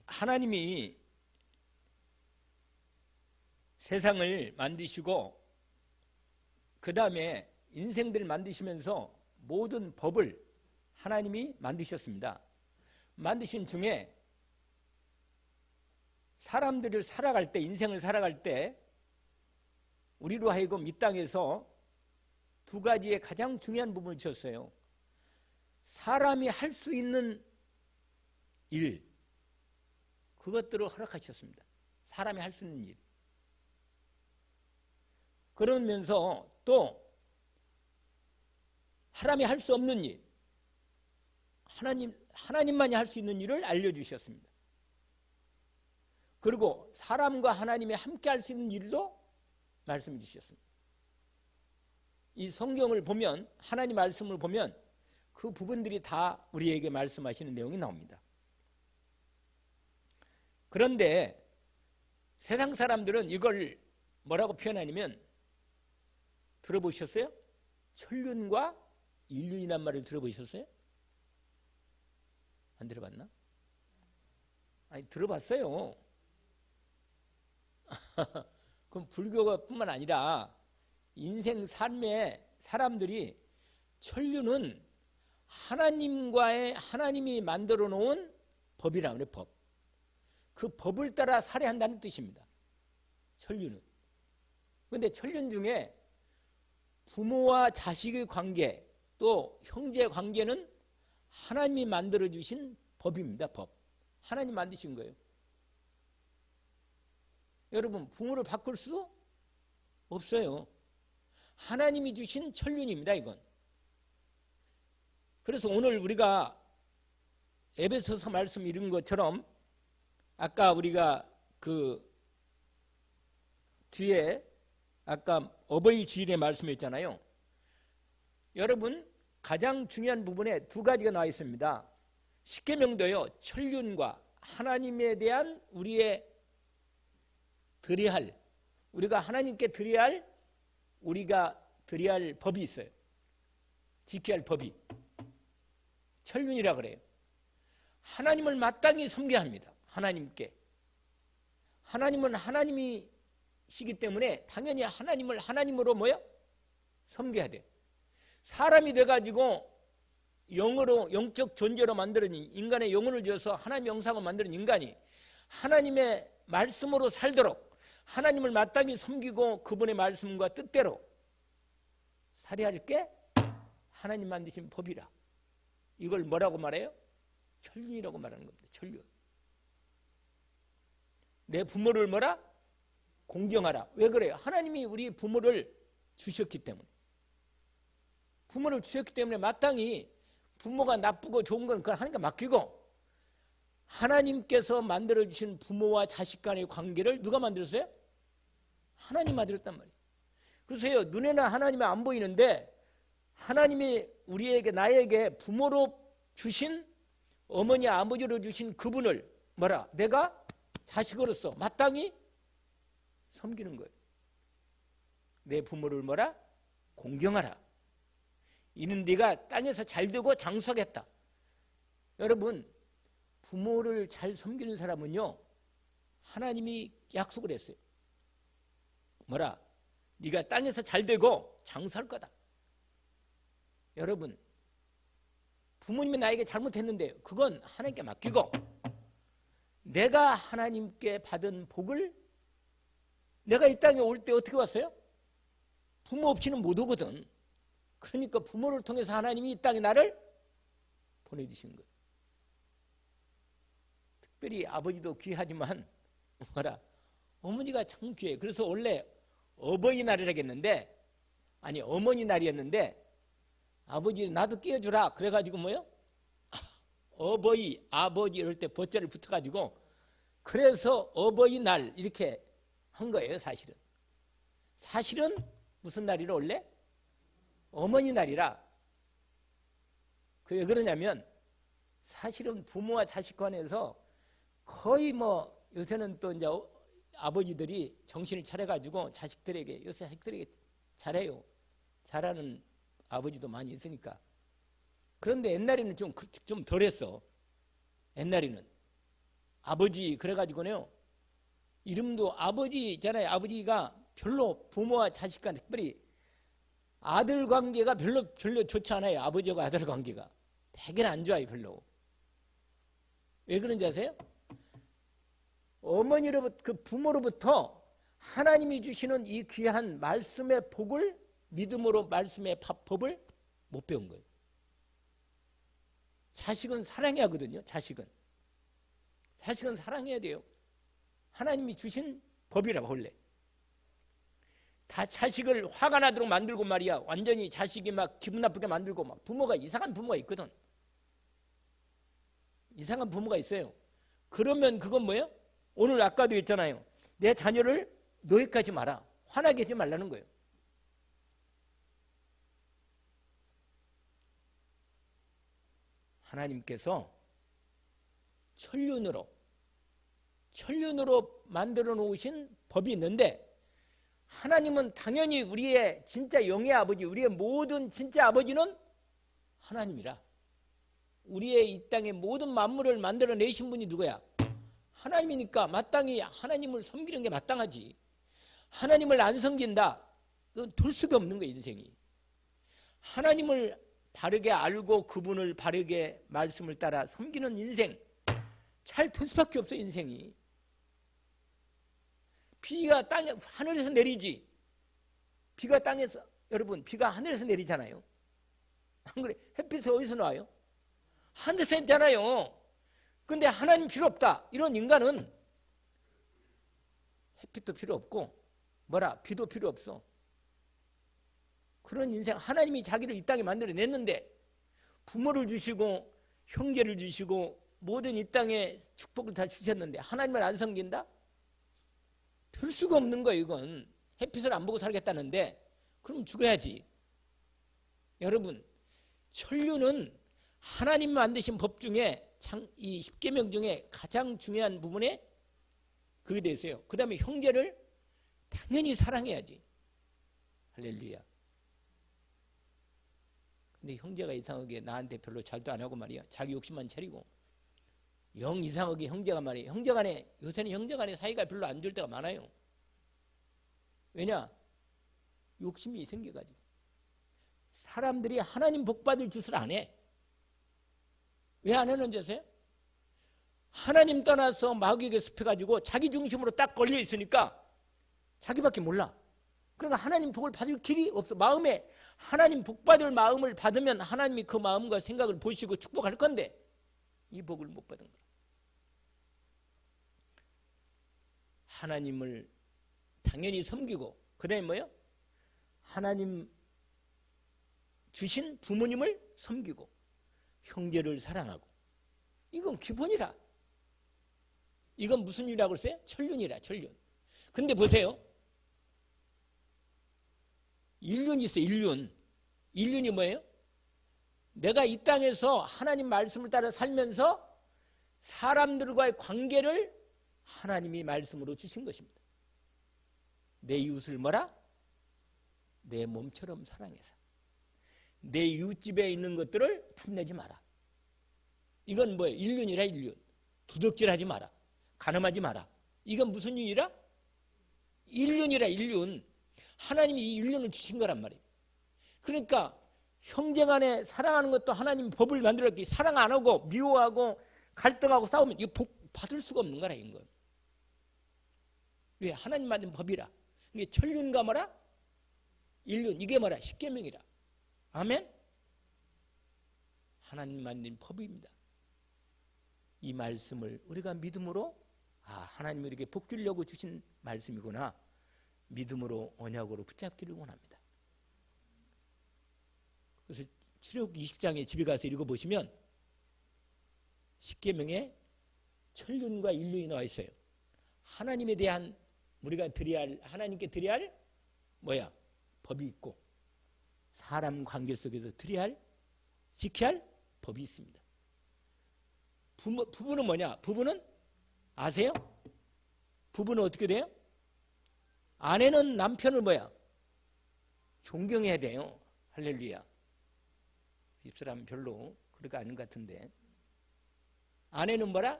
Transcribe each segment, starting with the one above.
하나님이 세상을 만드시고 그 다음에 인생들을 만드시면서 모든 법을 하나님이 만드셨습니다. 만드신 중에 사람들을 살아갈 때, 인생을 살아갈 때 우리로 하여금 이 땅에서 두 가지의 가장 중요한 부분을 지었어요. 사람이 할 수 있는 일, 그것들을 허락하셨습니다. 사람이 할 수 있는 일. 그러면서 또 사람이 할 수 없는 일, 하나님만이 할 수 있는 일을 알려주셨습니다. 그리고 사람과 하나님이 함께 할 수 있는 일도 말씀해 주셨습니다. 이 성경을 보면, 하나님 말씀을 보면 그 부분들이 다 우리에게 말씀하시는 내용이 나옵니다. 그런데 세상 사람들은 이걸 뭐라고 표현하냐면, 들어보셨어요? 천륜과 인륜이란 말을 들어보셨어요? 안 들어봤나? 아니, 들어봤어요. 그럼 불교가 뿐만 아니라 인생 삶에 사람들이, 천륜은 하나님이 만들어 놓은 법이라고 그래요. 법. 그 법을 따라 살아야 한다는 뜻입니다. 천륜은. 그런데 천륜 중에 부모와 자식의 관계, 또 형제 관계는 하나님이 만들어 주신 법입니다. 법. 하나님 만드신 거예요. 여러분, 부모를 바꿀 수 없어요. 하나님이 주신 천륜입니다, 이건. 그래서 오늘 우리가 에베소서 말씀 읽은 것처럼 아까 우리가 그 뒤에 아까 어버이 주일의 말씀이었잖아요. 여러분, 가장 중요한 부분에 두 가지가 나와 있습니다. 십계명도요, 천륜과 하나님에 대한 우리의 드려야 할, 우리가 하나님께 드려야 할, 우리가 드려야 할 법이 있어요. 지켜야 할 법이 천륜이라 그래요. 하나님을 마땅히 섬겨야 합니다. 하나님께. 하나님은 하나님이시기 때문에 당연히 하나님을 하나님으로 섬겨야 돼. 사람이 돼가지고 영으로, 영적 존재로 만드는 인간의 영혼을 지어서 하나님의 영상을 만드는 인간이 하나님의 말씀으로 살도록 하나님을 마땅히 섬기고 그분의 말씀과 뜻대로 살아야 할 게 하나님 만드신 법이라. 이걸 뭐라고 말해요? 천륜이라고 말하는 겁니다. 천륜. 내 부모를 뭐라? 공경하라. 왜 그래요? 하나님이 우리 부모를 주셨기 때문에. 부모를 주셨기 때문에 마땅히 부모가 나쁘고 좋은 건 그건 하나님께 맡기고, 하나님께서 만들어주신 부모와 자식 간의 관계를 누가 만들었어요? 하나님 만들었단 말이에요. 그래서 눈에는 하나님이 안 보이는데 하나님이 우리에게, 나에게 부모로 주신, 어머니 아버지로 주신 그분을 내가 자식으로서 마땅히 섬기는 거예요. 내 부모를 공경하라. 이는 네가 땅에서 잘되고 장수하겠다. 여러분, 부모를 잘 섬기는 사람은요, 하나님이 약속을 했어요. 네가 땅에서 잘되고 장수할 거다. 여러분, 부모님이 나에게 잘못했는데 그건 하나님께 맡기고, 내가 하나님께 받은 복을, 내가 이 땅에 올 때 어떻게 왔어요? 부모 없이는 못 오거든. 그러니까 부모를 통해서 하나님이 이 땅에 나를 보내주신 거예요. 특별히 아버지도 귀하지만 어머니가 참 귀해. 그래서 원래 어버이날이라겠는데, 아니 어머니 날이었는데, 아버지 나도 끼워주라 그래가지고 어버이, 아버지 이럴 때 버자를 붙어가지고, 그래서 어버이날 이렇게 한 거예요. 사실은 무슨 날이라 원래? 어머니 날이라. 왜 그러냐면, 사실은 부모와 자식 간에서 거의 요새는 또 이제 아버지들이 정신을 차려가지고 자식들에게, 요새 자식들에게 잘해요. 잘하는 아버지도 많이 있으니까. 그런데 옛날에는 좀 덜했어. 옛날에는 아버지 그래가지고요 이름도 아버지잖아요. 아버지가 별로 부모와 자식과 특별히 아들 관계가 별로 좋지 않아요. 아버지하고 아들 관계가 되게는 안 좋아요. 별로. 왜 그런지 아세요? 어머니로부터 그 부모로부터 하나님이 주시는 이 귀한 말씀의 복을 믿음으로 말씀의 법을 못 배운 거예요. 자식은 사랑해야 하거든요. 자식은 사랑해야 돼요. 하나님이 주신 법이라 원래. 다 자식을 화가 나도록 만들고 말이야. 완전히 자식이 막 기분 나쁘게 만들고 막 부모가 이상한 부모가 있거든. 이상한 부모가 있어요. 그러면 그건 뭐예요? 오늘 아까도 했잖아요. 내 자녀를 노예까지 마라. 화나게 하지 말라는 거예요. 하나님께서 천륜으로 만들어 놓으신 법이 있는데 하나님은 당연히 우리의 진짜 영의 아버지, 우리의 모든 진짜 아버지는 하나님이라. 우리의 이 땅의 모든 만물을 만들어내신 분이 누구야? 하나님이니까 마땅히 하나님을 섬기는 게 마땅하지. 하나님을 안 섬긴다? 그건 될 수가 없는 거예요, 인생이. 하나님을 바르게 알고 그분을 바르게 말씀을 따라 섬기는 인생, 잘 될 수밖에 없어, 인생이. 비가 땅에 하늘에서 내리지. 비가 땅에서, 여러분, 비가 하늘에서 내리잖아요. 안 그래? 햇빛이 어디서 나와요? 하늘에서 있잖아요. 근데 하나님 필요 없다. 이런 인간은 햇빛도 필요 없고 비도 필요 없어. 그런 인생, 하나님이 자기를 이 땅에 만들어냈는데 부모를 주시고 형제를 주시고 모든 이 땅에 축복을 다 주셨는데 하나님을 안 섬긴다? 될 수가 없는 거예요. 이건 햇빛을 안 보고 살겠다는데 그럼 죽어야지. 여러분, 천륜은 하나님 만드신 법 중에 이 십계명 중에 가장 중요한 부분에 그게 돼 있어요. 그 다음에 형제를 당연히 사랑해야지. 할렐루야. 근데 형제가 이상하게 나한테 별로 잘도 안 하고 말이야. 자기 욕심만 차리고 영 이상하게 형제가 말이에요. 형제간에, 요새는 형제간에 사이가 별로 안 좋을 때가 많아요. 왜냐? 욕심이 생겨가지고. 사람들이 하나님 복받을 짓을 안 해. 왜 안 하는지 아세요? 하나님 떠나서 마귀에게 습해가지고 자기 중심으로 딱 걸려 있으니까 자기밖에 몰라. 그러니까 하나님 복을 받을 길이 없어. 마음에 하나님 복받을 마음을 받으면 하나님이 그 마음과 생각을 보시고 축복할 건데 이 복을 못 받은 거야. 하나님을 당연히 섬기고 그 다음에 뭐예요? 하나님 주신 부모님을 섬기고 형제를 사랑하고 이건 기본이라. 이건 무슨 일이라고 그랬어요? 천륜이라. 천륜. 근데 보세요. 인륜이 있어요. 인륜. 인륜이 뭐예요? 내가 이 땅에서 하나님 말씀을 따라 살면서 사람들과의 관계를 하나님이 말씀으로 주신 것입니다. 내 이웃을 뭐라? 내 몸처럼 사랑해서. 내 이웃집에 있는 것들을 탐내지 마라. 이건 뭐예요? 인륜이라. 인륜. 도둑질하지 마라. 간음하지 마라. 이건 무슨 일이라? 인륜이라. 인륜. 하나님이 이 인륜을 주신 거란 말이에요. 그러니까 형제간에 사랑하는 것도 하나님이 법을 만들었기. 사랑 안 하고 미워하고 갈등하고 싸우면 이거 복 받을 수가 없는 거라. 이건. 왜? 하나님 만든 법이라. 이게 천륜과 뭐라? 인륜. 이게 뭐라? 십계명이라. 아멘? 하나님 만든 법입니다. 이 말씀을 우리가 믿음으로 하나님이 이렇게 복 주려고 주신 말씀이구나. 믿음으로 언약으로 붙잡기를 원합니다. 그래서 출애굽기 20장에 집에 가서 읽어보시면 십계명에 천륜과 인륜이 나와 있어요. 하나님에 대한 우리가 드려야 할, 하나님께 드려야 할 뭐야? 법이 있고 사람 관계 속에서 드려야 할, 지켜야 할 법이 있습니다. 부부는 뭐냐? 부부는 아세요? 부부는 어떻게 돼요? 아내는 남편을 뭐야? 존경해야 돼요. 할렐루야. 입사람 별로 그렇게 아닌 것 같은데 아내는 뭐라?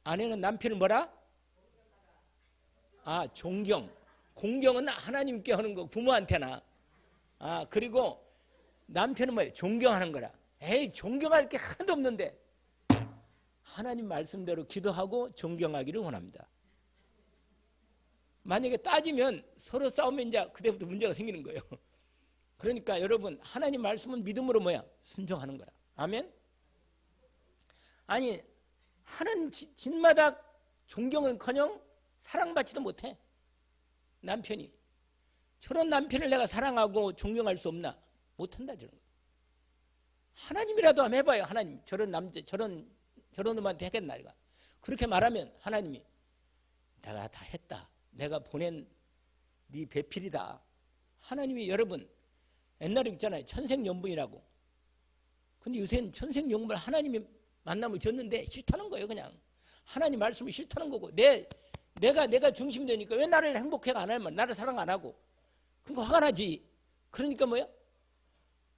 아내는 남편을 뭐라? 존경. 공경은 하나님께 하는 거, 부모한테나. 그리고 남편은 뭐예요? 존경하는 거라. 에이, 존경할 게 하나도 없는데. 하나님 말씀대로 기도하고 존경하기를 원합니다. 만약에 따지면 서로 싸우면 이제 그때부터 문제가 생기는 거예요. 그러니까 여러분, 하나님 말씀은 믿음으로 뭐야? 순종하는 거라. 아멘? 아니, 하는 짓마다 존경은커녕 사랑받지도 못해. 남편이. 저런 남편을 내가 사랑하고 존경할 수 없나? 못한다 저런 거. 하나님이라도 한번 해봐요. 하나님, 저런 남자, 저런 놈한테 하겠나? 그렇게 말하면 하나님이 내가 다 했다. 내가 보낸 네 배필이다. 하나님이 여러분, 옛날에 있잖아요. 천생연분이라고. 근데 요새는 천생연분을 하나님이 만남을 줬는데 싫다는 거예요. 그냥 하나님 말씀이 싫다는 거고, 내가 중심이 되니까 왜 나를 행복해 안 하면, 나를 사랑 안 하고, 그러니까 화가 나지. 그러니까 뭐야?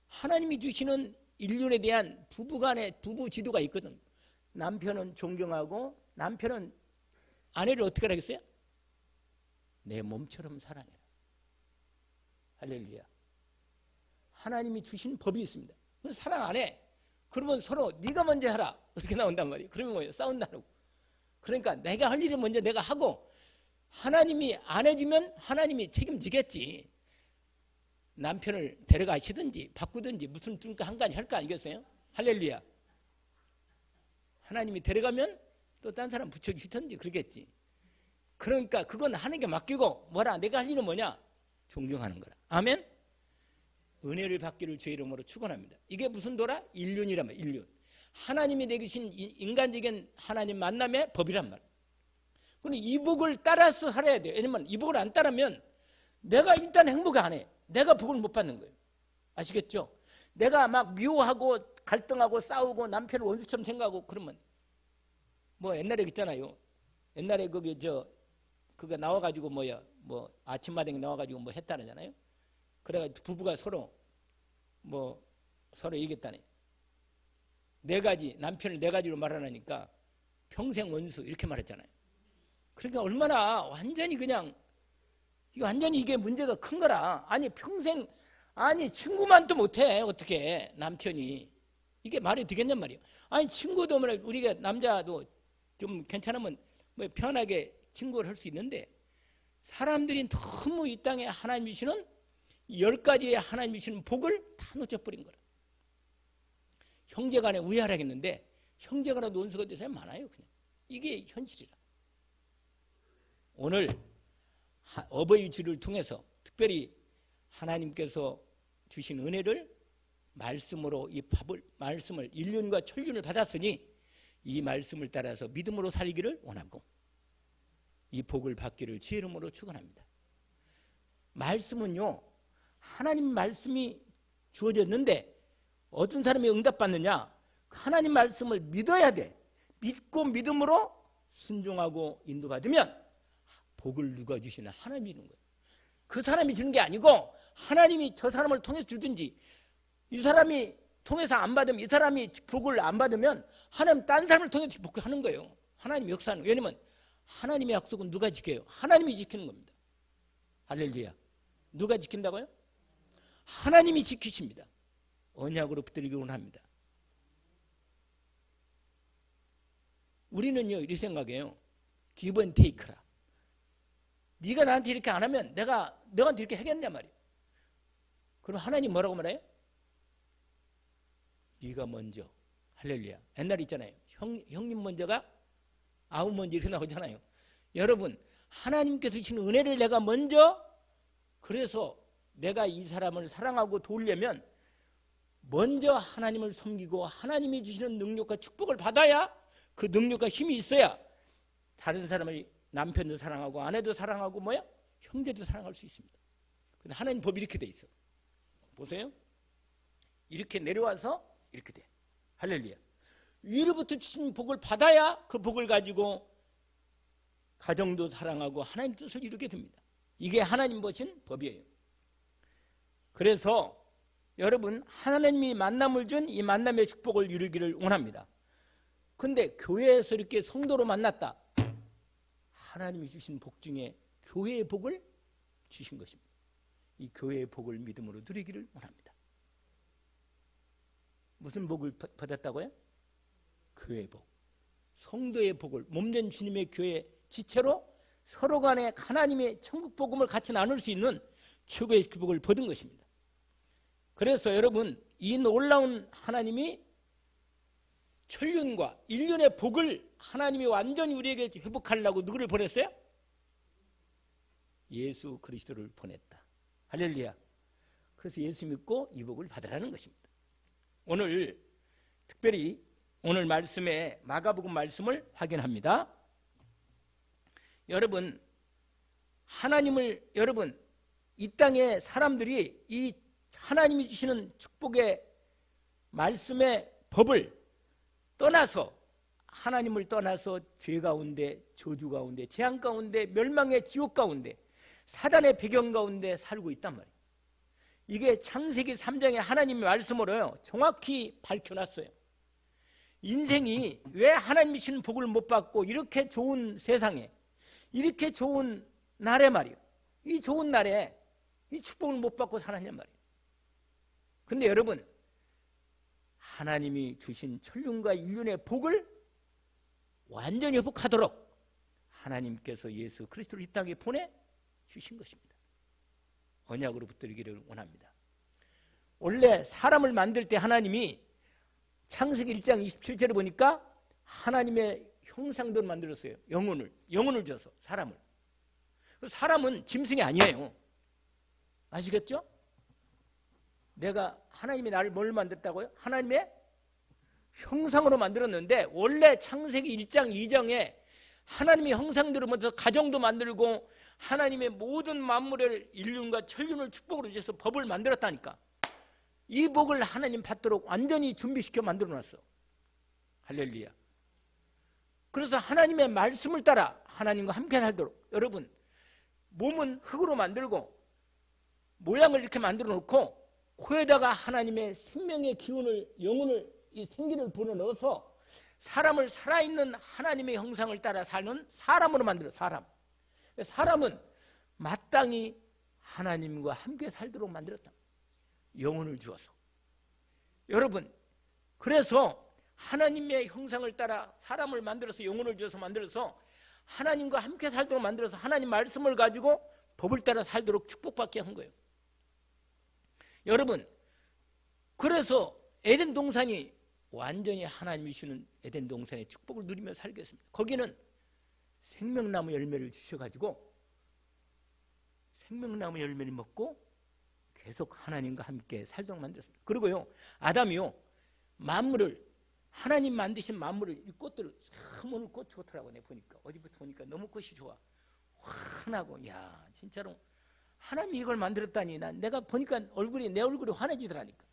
하나님이 주시는 인륜에 대한 부부간의 부부 지도가 있거든. 남편은 존경하고, 남편은 아내를 어떻게 하겠어요? 내 몸처럼 사랑해라. 할렐루야. 하나님이 주신 법이 있습니다. 사랑 안 해. 그러면 서로 네가 먼저 하라. 그렇게 나온단 말이에요. 그러면 뭐예요? 싸운다고. 그러니까 내가 할 일을 먼저 내가 하고, 하나님이 안 해주면 하나님이 책임지겠지. 남편을 데려가시든지 바꾸든지 무슨 한 가지 할까 아니겠어요? 할렐루야. 하나님이 데려가면 또 딴 사람 붙여주시든지 그러겠지. 그러니까 그건 하는 게 맡기고, 뭐라 내가 할 일은 뭐냐? 존경하는 거라. 아멘. 은혜를 받기를 주의 이름으로 축원합니다. 이게 무슨 도라? 인륜이란 말이야. 인륜. 하나님이 내주신 인간적인 하나님 만남의 법이란 말이야. 근데 이 복을 따라서 살아야 돼요. 왜냐면 이 복을 안 따르면 내가 일단 행복 안 해. 내가 복을 못 받는 거예요. 아시겠죠? 내가 막 미워하고 갈등하고 싸우고 남편을 원수처럼 생각하고 그러면, 뭐 옛날에 있잖아요. 옛날에 그거 나와가지고 뭐 아침마당에 나와가지고 뭐 했다잖아요. 그래가지고 부부가 서로 얘기했다네. 남편을 네 가지로 말하니까 평생 원수 이렇게 말했잖아요. 그러니까 얼마나 완전히 이게 문제가 큰 거라. 아니 평생, 친구만도 못해. 어떻게 남편이. 이게 말이 되겠냔 말이에요. 아니 친구도 우리가 남자도 좀 괜찮으면 뭐 편하게 친구를 할 수 있는데, 사람들이 너무 이 땅에 하나님 주시는 10가지의 하나님 주시는 복을 다 놓쳐버린 거라. 형제간에 우애하라겠는데 형제간에 논수가 돼서 많아요. 그냥 이게 현실이라. 오늘 어버이 주를 통해서 특별히 하나님께서 주신 은혜를 말씀으로, 말씀을 인륜과 천륜을 받았으니 이 말씀을 따라서 믿음으로 살기를 원하고, 이 복을 받기를 주의 이름으로 축원합니다. 말씀은요, 하나님 말씀이 주어졌는데 어떤 사람이 응답받느냐? 하나님 말씀을 믿어야 돼. 믿고 믿음으로 순종하고 인도받으면 복을 누가 주시나? 하나님이 주는 거예요. 그 사람이 주는 게 아니고 하나님이 저 사람을 통해서 주든지, 이 사람이 통해서 안 받으면, 이 사람이 복을 안 받으면 하나님 딴 사람을 통해서 복하는 거예요. 하나님 역사는. 왜냐면 하나님의 약속은 누가 지켜요? 하나님이 지키는 겁니다. 할렐루야. 누가 지킨다고요? 하나님이 지키십니다. 언약으로 붙들기를 원합니다. 우리는요 이렇게 생각해요. give and take라. 네가 나한테 이렇게 안 하면 내가 너한테 이렇게 하겠냐 말이에요. 그럼 하나님 뭐라고 말해요? 네가 먼저. 할렐루야. 옛날에 있잖아요. 형님 먼저가 아우 먼저 이렇게 나오잖아요. 여러분, 하나님께서 주시는 은혜를 내가 먼저, 그래서 내가 이 사람을 사랑하고 도우려면 먼저 하나님을 섬기고 하나님이 주시는 능력과 축복을 받아야, 그 능력과 힘이 있어야 다른 사람을, 남편도 사랑하고 아내도 사랑하고 형제도 사랑할 수 있습니다. 근데 하나님 법이 이렇게 돼 있어. 보세요. 이렇게 내려와서 이렇게 돼. 할렐루야. 위로부터 주신 복을 받아야 그 복을 가지고 가정도 사랑하고 하나님 뜻을 이루게 됩니다. 이게 하나님 보신 법이에요. 그래서 여러분, 하나님이 만남을 준 이 만남의 축복을 이루기를 원합니다. 근데 교회에서 이렇게 성도로 만났다. 하나님이 주신 복 중에 교회의 복을 주신 것입니다. 이 교회의 복을 믿음으로 누리기를 원합니다. 무슨 복을 받았다고요? 교회의 복. 성도의 복을 몸된 주님의 교회 지체로 서로 간에 하나님의 천국 복음을 같이 나눌 수 있는 최고의 복을 받은 것입니다. 그래서 여러분, 이 놀라운 하나님이 천륜과 인륜의 복을 하나님이 완전히 우리에게 회복하려고 누구를 보냈어요? 예수 그리스도를 보냈다. 할렐루야. 그래서 예수 믿고 이 복을 받으라는 것입니다. 오늘 특별히 오늘 말씀에 마가복음 말씀을 확인합니다. 여러분, 하나님을 여러분 이 땅의 사람들이 이 하나님이 주시는 축복의 말씀의 법을 떠나서 하나님을 떠나서 죄 가운데 저주 가운데 재앙 가운데 멸망의 지옥 가운데 사단의 배경 가운데 살고 있단 말이에요. 이게 창세기 3장의 하나님의 말씀으로요 정확히 밝혀놨어요. 인생이 왜 하나님이 주시는 복을 못 받고 이렇게 좋은 세상에 이렇게 좋은 날에 말이에요. 이 좋은 날에 이 축복을 못 받고 살았냐 말이에요. 근데 여러분, 하나님이 주신 천륜과 인륜의 복을 완전히 회복하도록 하나님께서 예수 그리스도를 이 땅에 보내주신 것입니다. 언약으로 붙들기를 원합니다. 원래 사람을 만들 때 하나님이 창세기 1장 27절에 보니까 하나님의 형상대로 만들었어요. 영혼을 줘서 사람을. 사람은 짐승이 아니에요. 아시겠죠? 내가 하나님이 나를 뭘 만들었다고요? 하나님의 형상으로 만들었는데 원래 창세기 1장 2장에 하나님의 형상대로 먼저 가정도 만들고 하나님의 모든 만물을 인륜과 천륜을 축복으로 주셔서 법을 만들었다니까. 이 복을 하나님 받도록 완전히 준비시켜 만들어놨어. 할렐루야. 그래서 하나님의 말씀을 따라 하나님과 함께 살도록 여러분 몸은 흙으로 만들고 모양을 이렇게 만들어 놓고 코에다가 하나님의 생명의 기운을 영혼을 이 생기를 불어넣어서 사람을 살아있는 하나님의 형상을 따라 사는 사람으로 만들어. 사람은 마땅히 하나님과 함께 살도록 만들었다. 영혼을 주어서. 여러분, 그래서 하나님의 형상을 따라 사람을 만들어서 영혼을 주어서 만들어서 하나님과 함께 살도록 만들어서 하나님 말씀을 가지고 법을 따라 살도록 축복받게 한 거예요. 여러분, 그래서 에덴 동산이 완전히 하나님이 주시는 에덴 동산의 축복을 누리며 살겠습니다. 거기는 생명나무 열매를 주셔가지고 생명나무 열매를 먹고 계속 하나님과 함께 살도록 만들었습니다. 그리고요, 아담이요, 만물을 하나님 만드신 만물을 이 꽃들을 참 오늘 꽃 좋더라고. 내가 보니까 어제부터 보니까 너무 꽃이 좋아. 환하고 야 진짜로 하나님이 이걸 만들었다니 난 내가 보니까 내 얼굴이 환해지더라니까.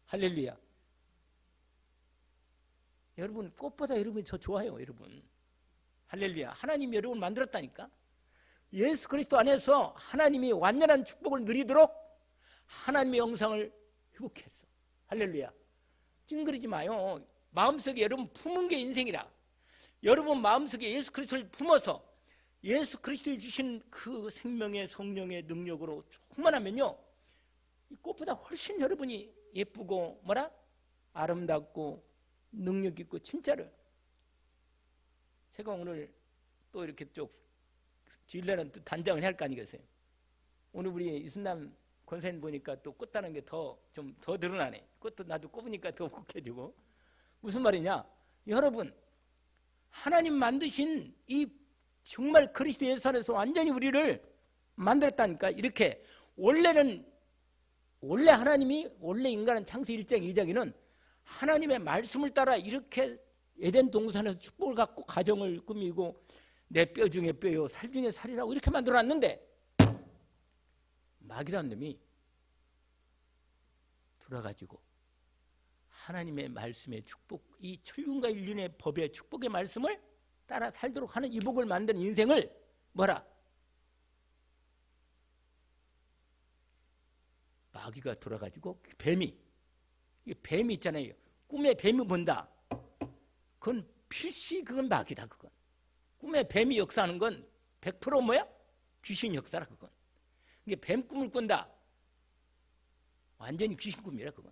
할렐루야. 여러분 꽃보다 여러분이 더 좋아요. 여러분 할렐루야. 하나님이 여러분을 만들었다니까. 예수 그리스도 안에서 하나님이 완전한 축복을 누리도록 하나님의 영상을 회복했어. 할렐루야. 찡그리지 마요. 마음속에 여러분 품은 게 인생이라. 여러분 마음속에 예수 그리스도를 품어서 예수 그리스도를 주신 그 생명의 성령의 능력으로 충만하면요 이 꽃보다 훨씬 여러분이 예쁘고 뭐라? 아름답고 능력 있고 진짜로. 제가 오늘 또 이렇게 쭉 주일날은 또 단장을 해야 할 거 아니겠어요? 오늘 우리 이순남 권사님 보니까 또 꽃다는 게 좀 더 드러나네. 꽃도 나도 꼽으니까 더 복해지고. 무슨 말이냐? 여러분 하나님 만드신 이 정말 그리스도 예수 안에서 완전히 우리를 만들었다니까. 이렇게 원래 하나님이 원래 인간은 창세기 1장 2장에는 하나님의 말씀을 따라 이렇게 에덴 동산에서 축복을 갖고 가정을 꾸미고 내 뼈 중에 뼈요 살 중에 살이라고 이렇게 만들어놨는데 마귀라는 놈이 들어가지고 하나님의 말씀의 축복, 이 천륜과 인륜의 법의 축복의 말씀을 따라 살도록 하는 이 복을 만든 인생을 뭐라? 마귀가 돌아가지고 뱀이 있잖아요. 꿈에 뱀이 본다. 그건 필시 그건 마귀다. 그건 꿈에 뱀이 역사하는 건 100% 뭐야? 귀신 역사라. 그건 이게 뱀 꿈을 꾼다, 완전히 귀신 꿈이라. 그건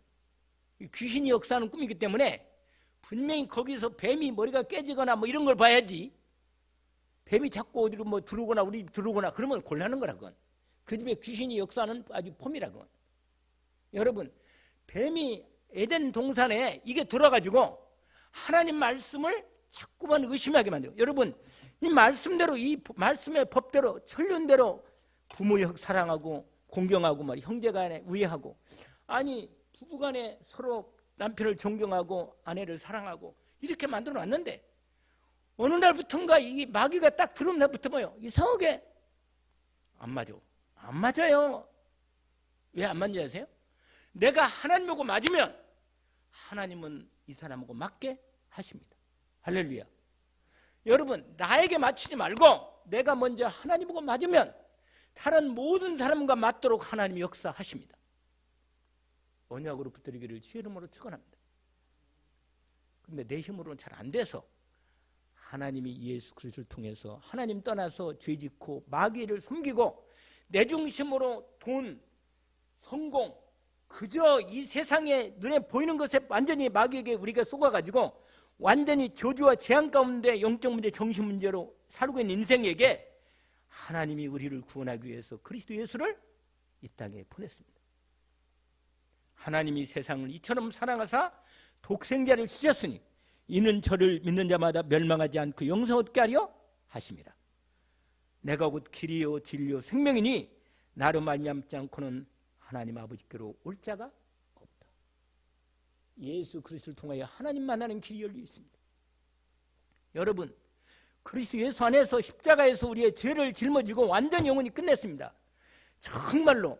귀신이 역사하는 꿈이기 때문에 분명히 거기서 뱀이 머리가 깨지거나 뭐 이런 걸 봐야지, 뱀이 자꾸 어디로 뭐 들어오거나 우리 들어오거나 그러면 곤란한 거라. 그건 그 집에 귀신이 역사하는 아주 폼이라. 그건 여러분, 뱀이 에덴 동산에 이게 들어가지고 하나님 말씀을 자꾸만 의심하게 만들어요. 여러분, 이 말씀대로, 이 말씀의 법대로, 천륜대로 부모 사랑하고 공경하고 말, 형제간에 우애하고, 아니 부부간에 서로 남편을 존경하고 아내를 사랑하고 이렇게 만들어 놨는데 어느 날부턴가 이 마귀가 딱 들어오는 날부터 뭐요? 이상하게 안 맞아. 안 맞아요. 왜 안 맞는지 아세요? 내가 하나님하고 맞으면 하나님은 이 사람하고 맞게 하십니다. 할렐루야. 여러분, 나에게 맞추지 말고 내가 먼저 하나님하고 맞으면 다른 모든 사람과 맞도록 하나님이 역사하십니다. 언약으로 붙들기를 주의 이름으로 축원합니다. 근데 내 힘으로는 잘 안 돼서 하나님이 예수 그리스도를 통해서 하나님 떠나서 죄짓고 마귀를 섬기고 내 중심으로 돈, 성공, 그저 이 세상에 눈에 보이는 것에 완전히 마귀에게 우리가 속아가지고 완전히 저주와 재앙 가운데 영적 문제, 정신 문제로 살고 있는 인생에게 하나님이 우리를 구원하기 위해서 그리스도 예수를 이 땅에 보냈습니다. 하나님이 세상을 이처럼 사랑하사 독생자를 주셨으니 이는 저를 믿는 자마다 멸망하지 않고 영생 얻게 하려 하심이라. 내가 곧 길이요 진리요 생명이니 나로 말미암지 않고는 하나님 아버지께로 올 자가 없다. 예수 그리스도를 통하여 하나님 만나는 길이 열려 있습니다. 여러분, 그리스도 예수 안에서 십자가에서 우리의 죄를 짊어지고 완전히 영원히 끝냈습니다. 정말로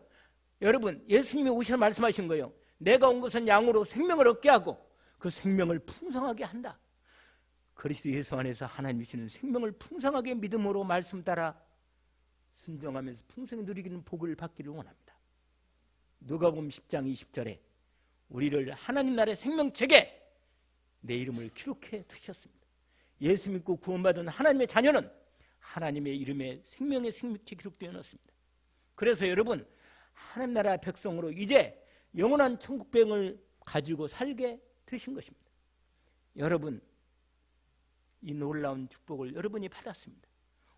여러분, 예수님이 오셔서 말씀하신 거예요. 내가 온 것은 양으로 생명을 얻게 하고 그 생명을 풍성하게 한다. 그리스도 예수 안에서 하나님이시는 생명을 풍성하게 믿음으로 말씀 따라 순종하면서 풍성히 누리기는 복을 받기를 원합니다. 누가복음 10장 20절에 우리를 하나님 나라의 생명책에 내 이름을 기록해 두셨습니다. 예수 믿고 구원받은 하나님의 자녀는 하나님의 이름에 생명의 생명책에 기록되어 있습니다. 그래서 여러분, 하나님 나라 백성으로 이제 영원한 천국병을 가지고 살게 되신 것입니다. 여러분, 이 놀라운 축복을 여러분이 받았습니다.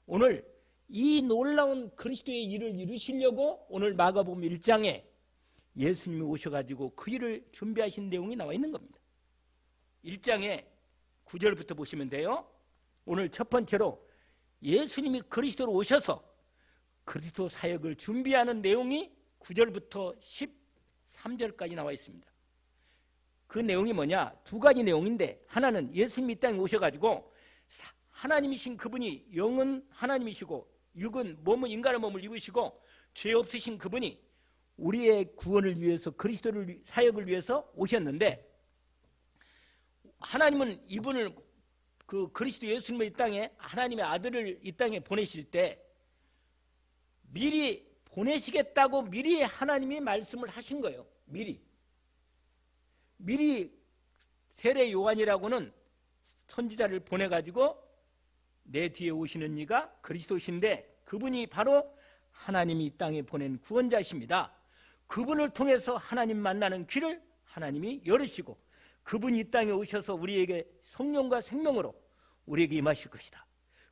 오늘 이 놀라운 그리스도의 일을 이루시려고 오늘 마가복음 1장에 예수님이 오셔가지고 그 일을 준비하신 내용이 나와 있는 겁니다. 1장에 9절부터 보시면 돼요. 오늘 첫 번째로 예수님이 그리스도로 오셔서 그리스도 사역을 준비하는 내용이 9절부터 13절까지 나와 있습니다. 그 내용이 뭐냐? 두 가지 내용인데, 하나는 예수님이 이 땅에 오셔가지고 하나님이신 그분이 영은 하나님이시고 육은 몸은 인간의 몸을 입으시고 죄 없으신 그분이 우리의 구원을 위해서 그리스도를 사역을 위해서 오셨는데, 하나님은 이분을 그 그리스도 예수님을 이 땅에 하나님의 아들을 이 땅에 보내실 때 미리 보내시겠다고 미리 하나님이 말씀을 하신 거예요. 미리 세례 요한이라고는 선지자를 보내가지고 내 뒤에 오시는 이가 그리스도신데 그분이 바로 하나님이 이 땅에 보낸 구원자십니다. 그분을 통해서 하나님 만나는 길을 하나님이 열으시고 그분이 이 땅에 오셔서 우리에게 성령과 생명으로 우리에게 임하실 것이다.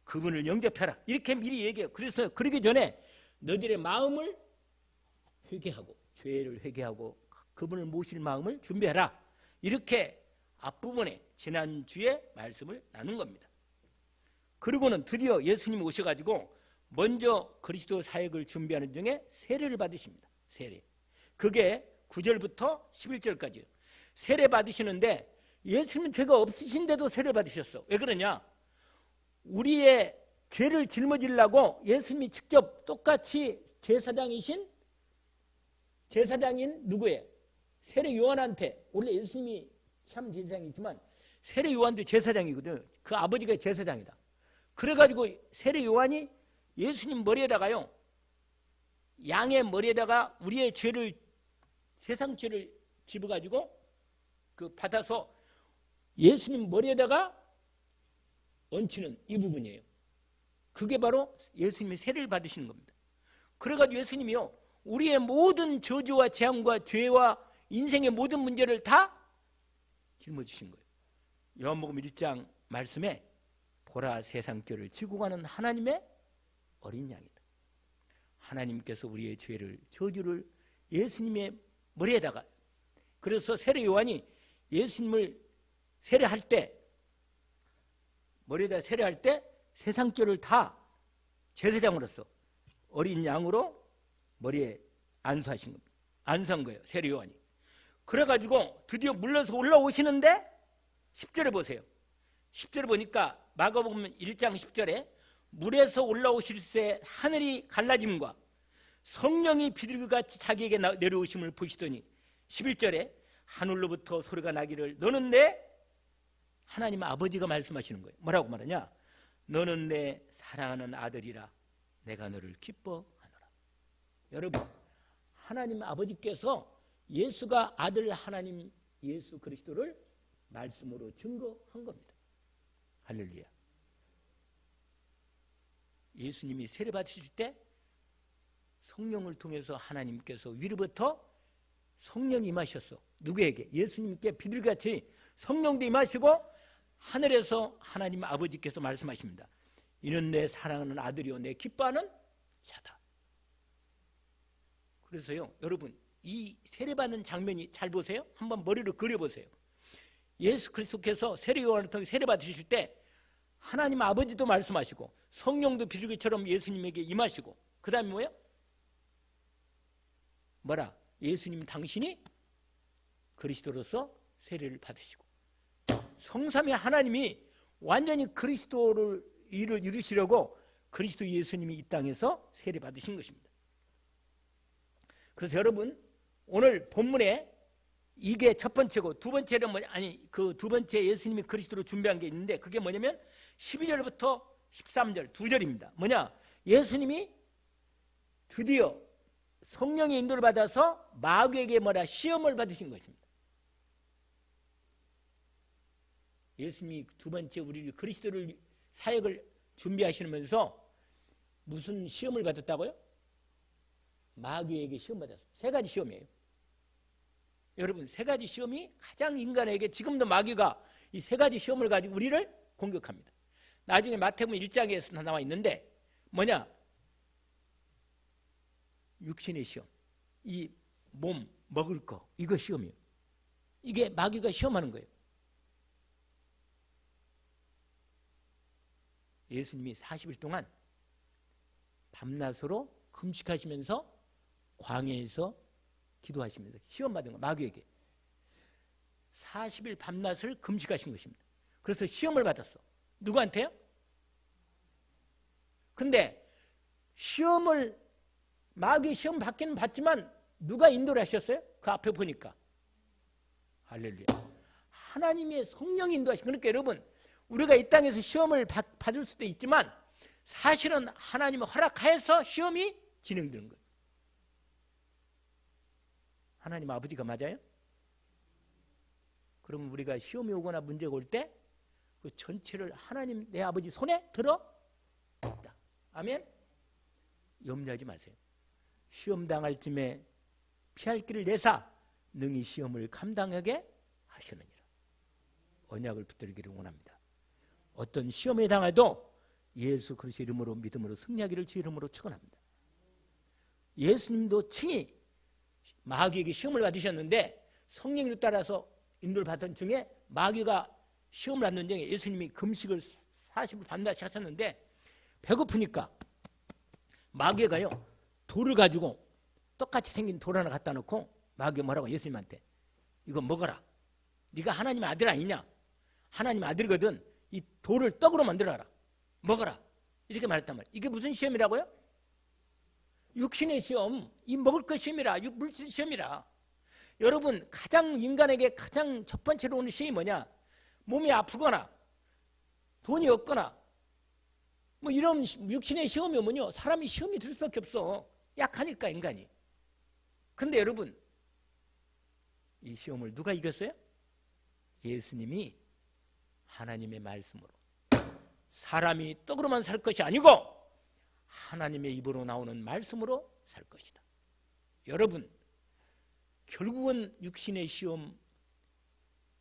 그분을 영접해라. 이렇게 미리 얘기해요. 그래서 그러기 전에 너희들의 마음을 회개하고 죄를 회개하고 그분을 모실 마음을 준비해라. 이렇게 앞부분에 지난주에 말씀을 나눈 겁니다. 그리고는 드디어 예수님이 오셔가지고 먼저 그리스도 사역을 준비하는 중에 세례를 받으십니다. 세례. 그게 9절부터 11절까지예요. 세례 받으시는데 예수님은 죄가 없으신데도 세례 받으셨어. 왜 그러냐? 우리의 죄를 짊어지려고 예수님이 직접 똑같이 제사장인 누구예요? 세례 요한한테, 원래 예수님이 참 제사장이지만 세례 요한도 제사장이거든. 그 아버지가 제사장이다. 그래가지고 세례 요한이 예수님 머리에다가요, 양의 머리에다가 우리의 죄를, 세상 죄를 집어가지고 그 받아서 예수님 머리에다가 원치는 이 부분이에요. 그게 바로 예수님이 세례를 받으시는 겁니다. 그래가지고 예수님이요, 우리의 모든 저주와 재앙과 죄와 인생의 모든 문제를 다 짊어지신 거예요. 요한복음 1장 말씀에 보라 세상 죄를 지고 가는 하나님의 어린 양이다. 하나님께서 우리의 죄를, 저주를 예수님의 머리에다가, 그래서 세례 요한이 예수님을 세례할 때, 머리에다 세례할 때 세상 죄를 다 제사장으로서 어린 양으로 머리에 안수하신 겁니다. 안수한 거예요, 세례 요한이. 그래가지고 드디어 물러서 올라오시는데 10절에 보세요. 10절에 보니까 마가복음 1장 10절에 물에서 올라오실새 하늘이 갈라짐과 성령이 비둘기같이 자기에게 내려오심을 보시더니 11절에 하늘로부터 소리가 나기를 너는 내 하나님 아버지가 말씀하시는 거예요. 뭐라고 말하냐? 너는 내 사랑하는 아들이라 내가 너를 기뻐하노라. 여러분, 하나님 아버지께서 예수가 아들 하나님 예수 그리스도를 말씀으로 증거한 겁니다. 할렐루야. 예수님이 세례 받으실 때 성령을 통해서 하나님께서 위로부터 성령이 임하셨어. 누구에게? 예수님께 비둘기같이 성령도 임하시고 하늘에서 하나님 아버지께서 말씀하십니다. 이는 내 사랑하는 아들이요 내 기뻐하는 자다. 그래서요, 여러분, 이 세례받는 장면이 잘 보세요. 한번 머리를 그려보세요. 예수 그리스도께서 세례 요한을 통해 세례 받으실 때 하나님 아버지도 말씀하시고 성령도 비둘기처럼 예수님에게 임하시고, 그 다음에 뭐예요? 뭐라? 예수님 당신이 그리스도로서 세례를 받으시고, 성삼위 하나님이 완전히 그리스도를 일을 이루시려고 그리스도 예수님이 이 땅에서 세례 받으신 것입니다. 그래서 여러분, 오늘 본문에 이게 첫 번째고, 두 번째는 뭐냐? 그 두 번째 예수님이 그리스도로 준비한 게 있는데 그게 뭐냐면 12절부터 13절 두 절입니다. 뭐냐? 예수님이 드디어 성령의 인도를 받아서 마귀에게 뭐라? 시험을 받으신 것입니다. 예수님이 두 번째 우리 그리스도를 사역을 준비하시면서 무슨 시험을 받았다고요? 마귀에게 시험 받았어요. 세 가지 시험이에요. 여러분, 세 가지 시험이 가장 인간에게, 지금도 마귀가 이 세 가지 시험을 가지고 우리를 공격합니다. 나중에 마태복음 1장에서 나와 있는데 뭐냐? 육신의 시험, 이 몸 먹을 거, 이거 시험이에요. 이게 마귀가 시험하는 거예요. 예수님이 40일 동안 밤낮으로 금식하시면서 광야에서 기도하시면서 시험받은 거, 마귀에게 40일 밤낮을 금식하신 것입니다. 그래서 시험을 받았어. 누구한테요? 근데 시험을, 마귀 시험 받기는 받지만 누가 인도를 하셨어요? 그 앞에 보니까 할렐루야, 하나님의 성령이 인도하신. 그러니까 여러분, 우리가 이 땅에서 시험을 받을 수도 있지만 사실은 하나님의 허락하에서 시험이 진행되는 거예요. 하나님 아버지가 맞아요? 그럼 우리가 시험이 오거나 문제가 올 때 그 전체를 하나님 내 아버지 손에 들어 있다. 아멘? 염려하지 마세요. 시험 당할 쯤에 피할 길을 내사 능히 시험을 감당하게 하시느니라. 언약을 붙들기를 원합니다. 어떤 시험에 당해도 예수 그리스도 이름으로 믿음으로 승리하기를 주 이름으로 축원합니다. 예수님도 친히 마귀에게 시험을 받으셨는데 성령을 따라서 인도를 받던 중에 마귀가 시험을 받는 중에 예수님이 금식을 40일 밤낮이 하셨는데 배고프니까 마귀가요 돌을 가지고 똑같이 생긴 돌 하나 갖다 놓고 마귀가 뭐라고 예수님한테 이거 먹어라. 네가 하나님 아들 아니냐? 하나님 아들이거든. 이 돌을 떡으로 만들어라. 먹어라. 이렇게 말했단 말이에요. 이게 무슨 시험이라고요? 육신의 시험, 이 먹을 것 시험이라, 물질 시험이라. 여러분, 가장 인간에게 가장 첫 번째로 오는 시험이 뭐냐? 몸이 아프거나 돈이 없거나 뭐 이런 육신의 시험이 오면요, 사람이 시험이 들 수밖에 없어. 약하니까 인간이. 근데 여러분, 이 시험을 누가 이겼어요? 예수님이 하나님의 말씀으로 사람이 떡으로만 살 것이 아니고 하나님의 입으로 나오는 말씀으로 살 것이다. 여러분, 결국은 육신의 시험,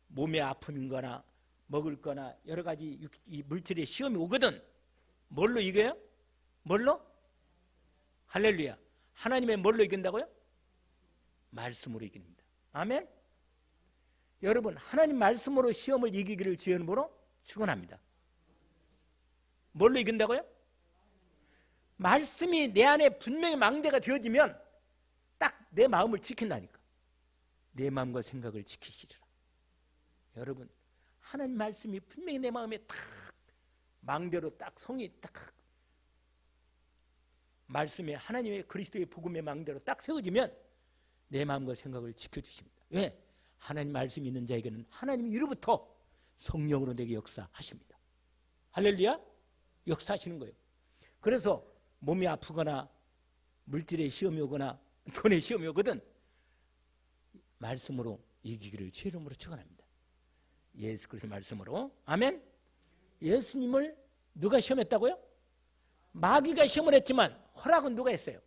몸의 아픔인거나 먹을 거나 여러 가지 이 물질의 시험이 오거든. 뭘로 이겨요? 뭘로? 할렐루야. 하나님의 뭘로 이긴다고요? 말씀으로 이깁니다. 아멘. 여러분, 하나님 말씀으로 시험을 이기기를 주의 이름으로 축원합니다. 뭘로 이긴다고요? 말씀이 내 안에 분명히 망대가 되어지면 딱 내 마음을 지킨다니까. 내 마음과 생각을 지키시리라. 여러분, 하나님 말씀이 분명히 내 마음에 딱 망대로 딱 성이 딱 말씀에 하나님의 그리스도의 복음의 망대로 딱 세워지면 내 마음과 생각을 지켜주십니다. 왜? 하나님 말씀이 있는 자에게는 하나님이 이로부터 성령으로 내게 역사하십니다. 할렐루야. 역사하시는 거예요. 그래서 몸이 아프거나 물질의 시험이 오거나 돈의 시험이 오거든 말씀으로 이기기를 주의 이름으로 축원합니다. 예수 그리스도 말씀으로. 아멘. 예수님을 누가 시험했다고요? 마귀가 시험을 했지만 허락은 누가 했어요?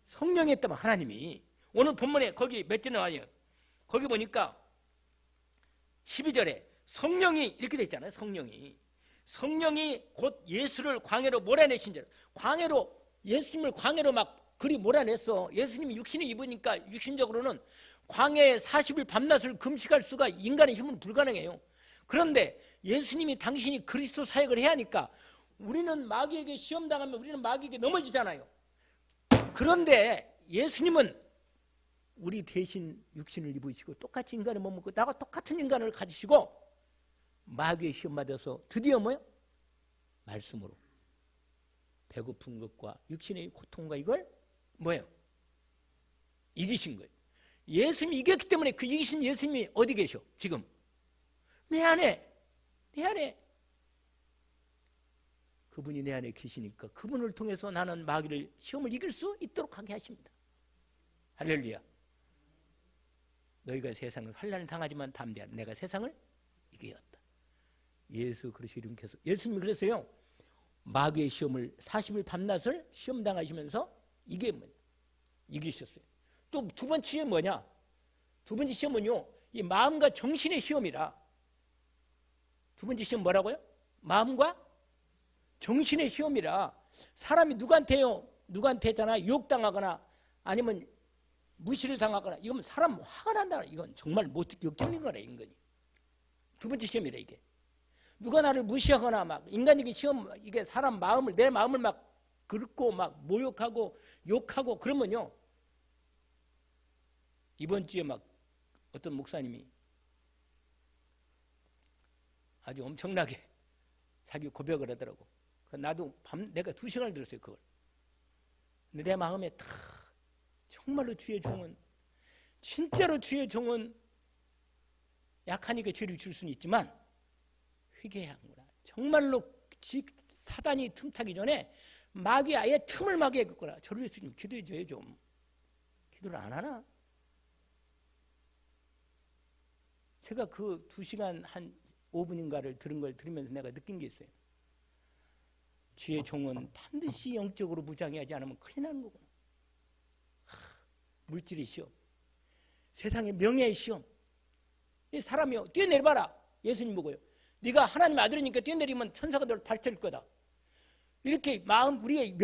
성령이 했다면 하나님이. 오늘 본문에 거기 몇 절에 나와요? 거기 보니까 12절에 성령이 이렇게 돼 있잖아요. 성령이 곧 예수를 광야로 몰아내신 줄. 광야로 예수님을 광야로 막 그리 몰아냈어. 예수님이 육신을 입으니까 육신적으로는 광야에 40일 밤낮을 금식할 수가 인간의 힘은 불가능해요. 그런데 예수님이 당신이 그리스도 사역을 해야 하니까 우리는 마귀에게 시험당하면 우리는 마귀에게 넘어지잖아요. 그런데 예수님은 우리 대신 육신을 입으시고 똑같이 인간을 못 먹고 나와 똑같은 인간을 가지시고 마귀의 시험 받아서 드디어 뭐요? 말씀으로 배고픈 것과 육신의 고통과 이걸 뭐예요? 이기신 거예요. 예수님이 이겼기 때문에 그 이기신 예수님이 어디 계셔? 지금 내 안에 그분이 내 안에 계시니까 그분을 통해서 나는 마귀를 시험을 이길 수 있도록 하게 하십니다. 할렐루야. 너희가 세상을 환난을 당하지만 담대하라. 내가 세상을 이겼다. 예수 그리스도 이름께서 예수님이 그랬어요. 마귀의 시험을 40일 밤낮을 시험 당하시면서 이게 뭐냐? 이기셨어요. 또 두 번째 시험 뭐냐? 두 번째 시험은요, 이 마음과 정신의 시험이라. 두 번째 시험 뭐라고요? 마음과 정신의 시험이라. 사람이 누구한테 있잖아 유혹당하거나 아니면 무시를 당하거나 이건 사람 화가 난다. 이건 정말 못 역적인 거래 인간이. 두 번째 시험이래 이게. 누가 나를 무시하거나 막 인간적인 시험 이게 사람 마음을 내 마음을 막 긁고 막 모욕하고 욕하고 그러면요. 이번 주에 막 어떤 목사님이 아주 엄청나게 자기 고백을 하더라고. 나도 내가 2시간을 들었어요 그걸. 근데 내 마음에 다 정말로 주의 종은 진짜로 주의 종은 약하니까 죄를 줄 수는 있지만 회개해야 하는구나. 정말로 사단이 틈타기 전에 마귀 아예 틈을 막아야겠구나. 저를 예수님 기도해 줘요 좀. 기도를 안 하나? 제가 그 2시간 한 5분인가를 들은 걸 들으면서 내가 느낀 게 있어요. 주의 종은 반드시 영적으로 무장하지 않으면 큰일 나는 거구나. 물질의 시험, 세상의 명예의 시험. 이 사람이요 뛰어내려봐라. 예수님 보고요. 네가 하나님의 아들이니까 뛰어내리면 천사가 널 발칠 거다. 이렇게 마음 우리의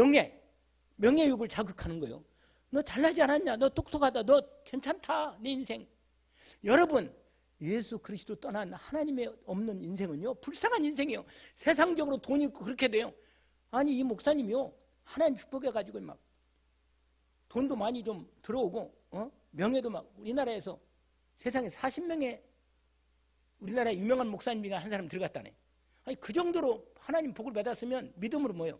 명예욕을 자극하는 거예요. 너 잘나지 않았냐? 너 똑똑하다. 너 괜찮다. 네 인생. 여러분 예수 그리스도 떠난 하나님의 없는 인생은요 불쌍한 인생이에요. 세상적으로 돈이 있고 그렇게 돼요. 아니 이 목사님이요 하나님 축복해가지고 막 돈도 많이 좀 들어오고 명예도 막 우리나라에서 세상에 40명의 우리나라 유명한 목사님이 한 사람 들어갔다네. 아니 그 정도로 하나님 복을 받았으면 믿음으로 뭐요?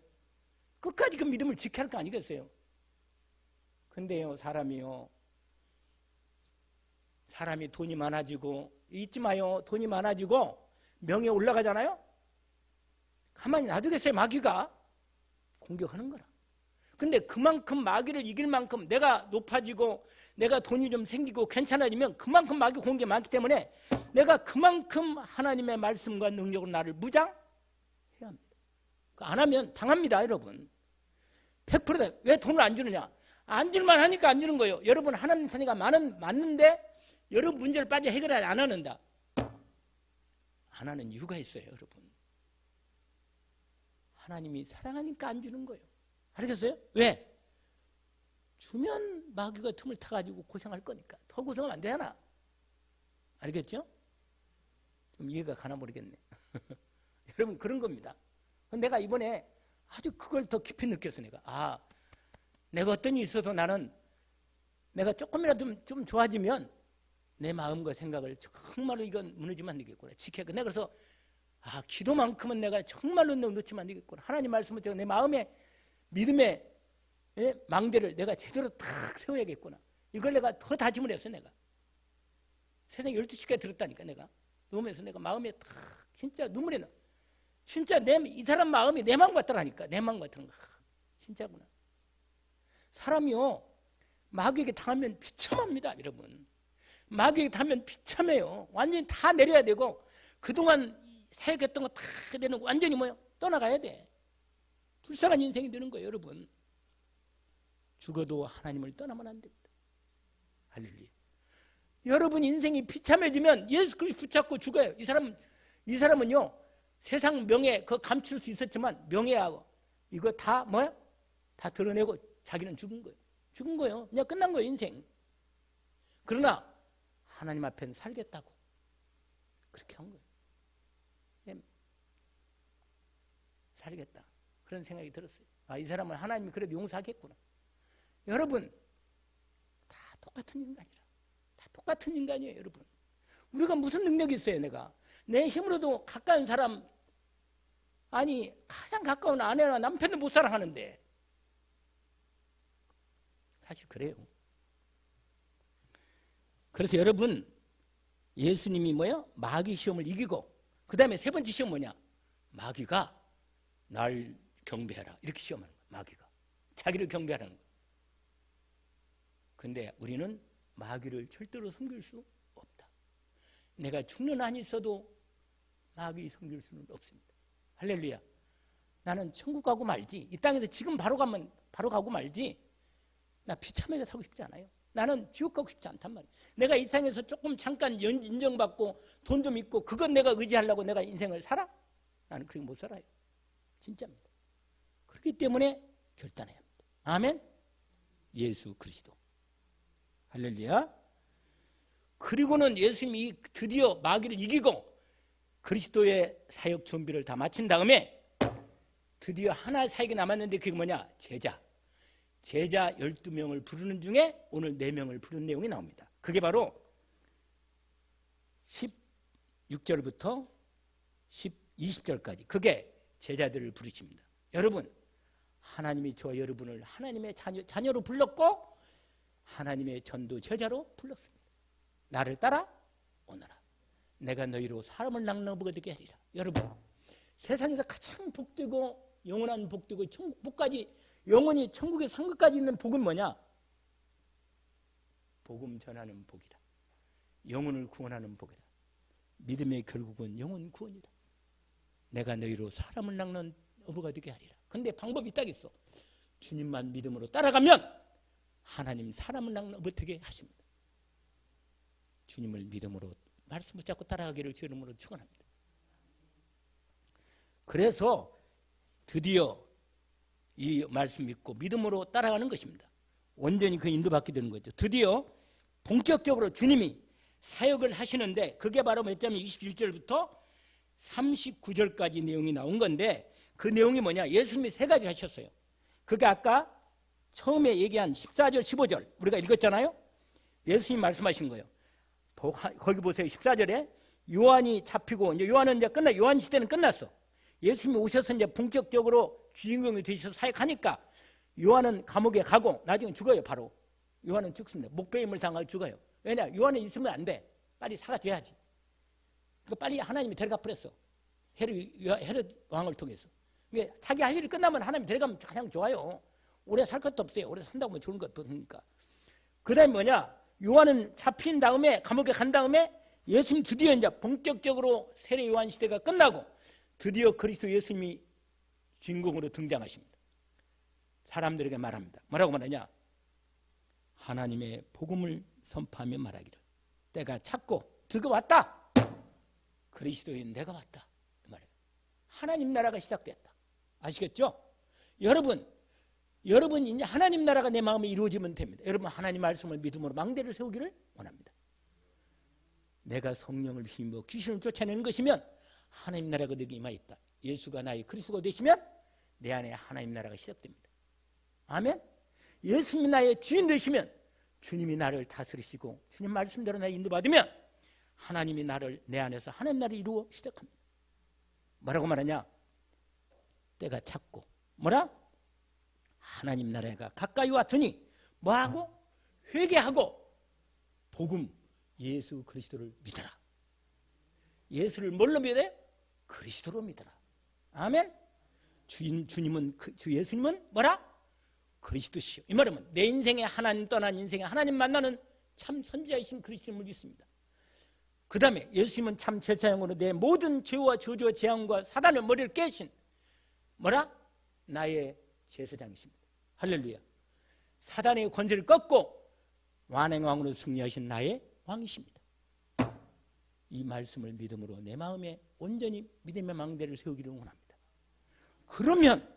끝까지 그 믿음을 지켜야 할 거 아니겠어요? 근데요 사람이 돈이 많아지고 잊지 마요. 돈이 많아지고 명예 올라가잖아요. 가만히 놔두겠어요. 마귀가 공격하는 거라. 근데 그만큼 마귀를 이길 만큼 내가 높아지고 내가 돈이 좀 생기고 괜찮아지면 그만큼 마귀 공격이 많기 때문에 내가 그만큼 하나님의 말씀과 능력으로 나를 무장해야 합니다. 안 하면 당합니다, 여러분. 100%다. 왜 돈을 안 주느냐? 안 줄만 하니까 안 주는 거예요. 여러분 하나님 선의가 맞는데 여러분 문제를 빠져 해결을 안 하는다. 안 하는 이유가 있어요, 여러분. 하나님이 사랑하니까 안 주는 거예요. 알겠어요? 왜? 주면 마귀가 틈을 타가지고 고생할 거니까. 더 고생하면 안 되잖아. 알겠죠? 좀 이해가 가나 모르겠네. 여러분 그런 겁니다. 내가 이번에 아주 그걸 더 깊이 느꼈어. 내가 어떤 일이 있어도 나는 내가 조금이라도 좀 좋아지면 내 마음과 생각을 정말로 이건 무너지면 안 되겠구나. 지켜야. 내가 그래서 기도만큼은 내가 정말로 놓치면 안 되겠구나. 하나님 말씀을 제가 내 마음에 믿음의 망대를 내가 제대로 탁 세워야겠구나. 이걸 내가 더 다짐을 했어. 내가 세상 12시까지 들었다니까. 내가 누우면서 내가 마음에 탁 진짜 눈물이 나. 진짜 이 사람 마음이 내 마음 같더라니까. 내 마음 같은 거. 진짜구나. 사람이요 마귀에게 당하면 비참합니다, 여러분. 마귀에게 당하면 비참해요. 완전히 다 내려야 되고 그동안 사역했던 거 다 내는 거 완전히 떠나가야 돼. 불쌍한 인생이 되는 거예요, 여러분. 죽어도 하나님을 떠나면 안 됩니다. 할렐루야. 여러분 인생이 비참해지면 예수 그리스도 붙잡고 죽어요. 이 사람은요 세상 명예 그거 감출 수 있었지만 명예하고 이거 다 다 드러내고 자기는 죽은 거예요. 그냥 끝난 거예요, 인생. 그러나 하나님 앞에는 살겠다고 그렇게 한 거예요. 살겠다. 그런 생각이 들었어요. 이 사람은 하나님이 그래도 용서하겠구나. 여러분 다 똑같은 인간이라. 다 똑같은 인간이에요, 여러분. 우리가 무슨 능력이 있어요, 내가. 내 힘으로도 가까운 사람 가장 가까운 아내나 남편도 못 사랑하는데 사실 그래요. 그래서 여러분 예수님이 마귀 시험을 이기고 그 다음에 세 번째 시험 마귀가 날 경배하라 이렇게 시험하는 거야. 마귀가 자기를 경배하라는 거야. 근데 우리는 마귀를 절대로 섬길 수 없다. 내가 죽는 한이 있어도 마귀 섬길 수는 없습니다. 할렐루야. 나는 천국 가고 말지. 이 땅에서 지금 바로 가고 말지. 나 비참하게 살고 싶지 않아요. 나는 지옥 가고 싶지 않단 말이에요. 내가 이 땅에서 조금 잠깐 인정받고 돈 좀 있고 그건 내가 의지하려고 내가 인생을 살아? 나는 그렇게 못 살아요. 진짜입니다. 그렇기 때문에 결단해야 합니다. 아멘. 예수 그리스도. 할렐루야. 그리고는 예수님이 드디어 마귀를 이기고 그리스도의 사역 준비를 다 마친 다음에 드디어 하나 사역이 남았는데 그게 제자 12명을 부르는 중에 오늘 4명을 부른 내용이 나옵니다. 그게 바로 16절부터 20절까지 그게 제자들을 부르십니다. 여러분 하나님이 저와 여러분을 하나님의 자녀로 불렀고 하나님의 전도 제자로 불렀습니다. 나를 따라 오너라. 내가 너희로 사람을 낚는 되게 하리라. 여러분 세상에서 가장 복되고 영원한 복되고 복까지 영원히 천국의 상급까지 있는 복은 복음 전하는 복이라. 영혼을 구원하는 복이라. 믿음의 결국은 영혼 구원이다. 내가 너희로 사람을 낚는 어부가 되게 하리라. 근데 방법이 딱 있어. 주님만 믿음으로 따라가면 하나님 사람을 낚는 어부 되게 하십니다. 주님을 믿음으로 말씀 붙잡고 따라가기를 주 이름으로 축원합니다. 그래서 드디어 이 말씀 믿고 믿음으로 따라가는 것입니다. 온전히 그 인도받게 되는 거죠. 드디어 본격적으로 주님이 사역을 하시는데 그게 바로 몇 점 21절부터 39절까지 내용이 나온 건데 그 내용이 예수님이 3가지 하셨어요. 그게 아까 처음에 얘기한 14절 15절 우리가 읽었잖아요. 예수님이 말씀하신 거예요. 거기 보세요. 14절에 요한이 잡히고 이제 요한은 이제 요한 시대는 끝났어. 예수님이 오셔서 이제 본격적으로 주인공이 되셔서 사역하니까 요한은 감옥에 가고 나중에 죽어요. 바로 요한은 죽습니다. 목배임을 당하고 죽어요. 왜냐? 요한은 있으면 안 돼. 빨리 사라져야지. 그러니까 빨리 하나님이 데려가 버렸어. 헤롯 왕을 통해서. 그러니까 자기 할 일이 끝나면 하나님이 데려가면 가장 좋아요. 오래 살 것도 없어요. 오래 산다고 하면 좋은 것 없으니까. 그 다음에 요한은 잡힌 다음에 감옥에 간 다음에 예수님 드디어 이제 본격적으로 세례 요한 시대가 끝나고 드디어 그리스도 예수님이 주인공으로 등장하십니다. 사람들에게 말합니다. 뭐라고 말하냐? 하나님의 복음을 선포하며 말하기를 때가 찼고 드가 왔다. 그리스도인 내가 왔다. 그 말이에요. 하나님 나라가 시작됐다. 아시겠죠? 여러분 이제 하나님 나라가 내 마음에 이루어지면 됩니다. 여러분 하나님 말씀을 믿음으로 망대를 세우기를 원합니다. 내가 성령을 힘입어 귀신을 쫓아내는 것이면 하나님 나라가 내게 임하였다. 예수가 나의 그리스도가 되시면 내 안에 하나님 나라가 시작됩니다. 아멘. 예수님이 나의 주인 되시면 주님이 나를 다스리시고 주님 말씀대로 나 인도받으면 하나님이 나를 내 안에서 하나님 나라를 이루어 시작합니다. 뭐라고 말하냐? 때가 찼고 뭐라? 하나님 나라가 가까이 왔으니 뭐하고? 회개하고 복음 예수 그리스도를 믿어라. 예수를 뭘로 믿어야 돼? 그리스도로 믿어라. 아멘. 주님은 주 예수님은 뭐라? 그리스도시요. 이 말이면 내 인생에 하나님 떠난 인생에 하나님 만나는 참 선지자이신 그리스도를 믿습니다. 그 다음에 예수님은 참 제사장으로 내 모든 죄와 저주와 재앙과 사단의 머리를 깨신 뭐라? 나의 제사장이십니다. 할렐루야. 사단의 권세를 꺾고 완행왕으로 승리하신 나의 왕이십니다. 이 말씀을 믿음으로 내 마음에 온전히 믿음의 망대를 세우기를 원합니다. 그러면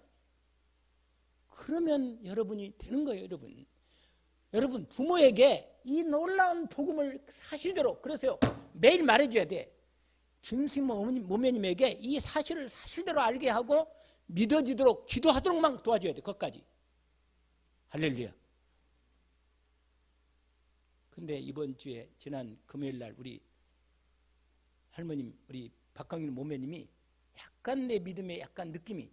여러분이 되는 거예요. 여러분 부모에게 이 놀라운 복음을 사실대로 그러세요. 매일 말해줘야 돼. 김수임 모매님에게 이 사실을 사실대로 알게 하고 믿어지도록 기도하도록만 도와줘야 돼. 그것까지. 할렐루야. 근데 이번 주에 지난 금요일 날 우리 할머님 우리 박강일 모매님이 약간 내 믿음에 약간 느낌이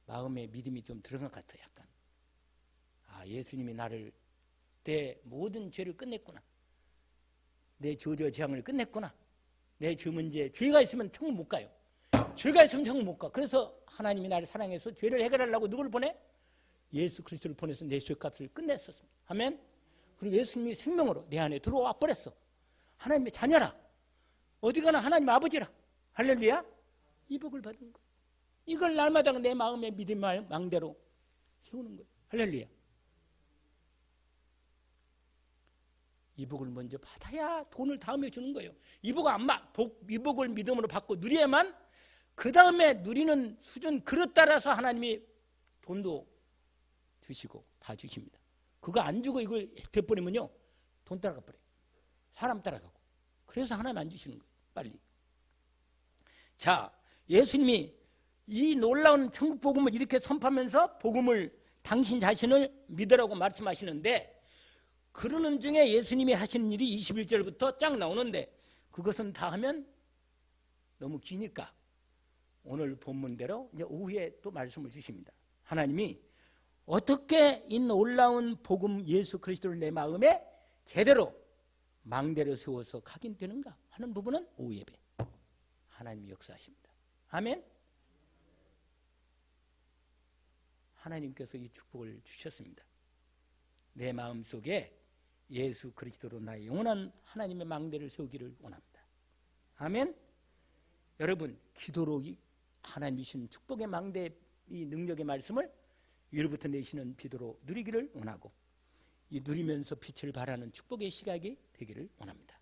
마음에 믿음이 좀 들어간 것 같아요. 약간 예수님이 나를 내 모든 죄를 끝냈구나. 내 저주와 재앙을 끝냈구나. 내 죄 문제 죄가 있으면 천국 못 가요. 죄가 있으면 천국 못 가. 그래서 하나님이 나를 사랑해서 죄를 해결하려고 누구를 보내? 예수 그리스도를 보내서 내 죄값을 끝냈었습니다. 아멘. 그리고 예수님이 생명으로 내 안에 들어와 버렸어. 하나님의 자녀라. 어디 가나 하나님 아버지라. 할렐루야. 이 복을 받은 거예요. 이걸 날마다 내 마음의 믿음의 망대로 세우는 거예요. 할렐루야. 이 복을 먼저 받아야 돈을 다음에 주는 거예요. 이 복을 믿음으로 받고 누려야만 그 다음에 누리는 수준 그릇 따라서 하나님이 돈도 주시고 다 주십니다. 그거 안 주고 이걸 돼버리면요 돈 따라가 버려요. 사람 따라가고. 그래서 하나님 안 주시는 거예요. 빨리. 자, 예수님이 이 놀라운 천국 복음을 이렇게 선포하면서 복음을 당신 자신을 믿으라고 말씀하시는데 그러는 중에 예수님이 하시는 일이 21절부터 쫙 나오는데 그것은 다 하면 너무 기니까 오늘 본문대로 이제 오후에 또 말씀을 주십니다. 하나님이 어떻게 이 놀라운 복음 예수 그리스도를 내 마음에 제대로 망대를 세워서 각인되는가 하는 부분은 오후 예배 하나님이 역사하십니다. 아멘. 하나님께서 이 축복을 주셨습니다. 내 마음속에 예수 그리스도로 나의 영원한 하나님의 망대를 세우기를 원합니다. 아멘. 여러분 기도로 하나님 주신 축복의 망대 이 능력의 말씀을 위로부터 내시는 비도로 누리기를 원하고 이 누리면서 빛을 발하는 축복의 시각이 되기를 원합니다.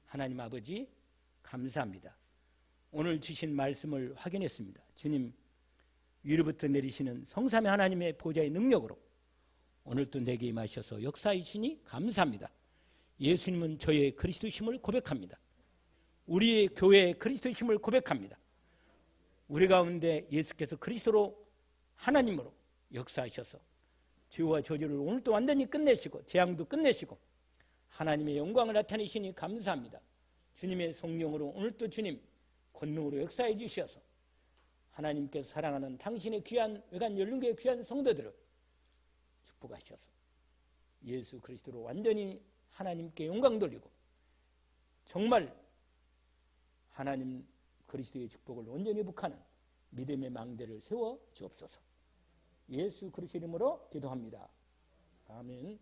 하나님 아버지 감사합니다. 오늘 주신 말씀을 확인했습니다. 주님 위로부터 내리시는 성삼위 하나님의 보좌의 능력으로 오늘도 내게 임하셔서 역사이시니 감사합니다. 예수님은 저의 그리스도심을 고백합니다. 우리의 교회의 그리스도심을 고백합니다. 우리 가운데 예수께서 그리스도로 하나님으로 역사하셔서 죄와 저주를 오늘도 완전히 끝내시고 재앙도 끝내시고 하나님의 영광을 나타내시니 감사합니다. 주님의 성령으로 오늘도 주님 권능으로 역사해 주셔서 하나님께서 사랑하는 당신의 귀한 외간 11개의 귀한 성도들을 축복하셔서 예수 그리스도로 완전히 하나님께 영광 돌리고 정말 하나님 그리스도의 축복을 온전히 회복하는 믿음의 망대를 세워 주옵소서. 예수 그리스도 이름으로 기도합니다. 아멘.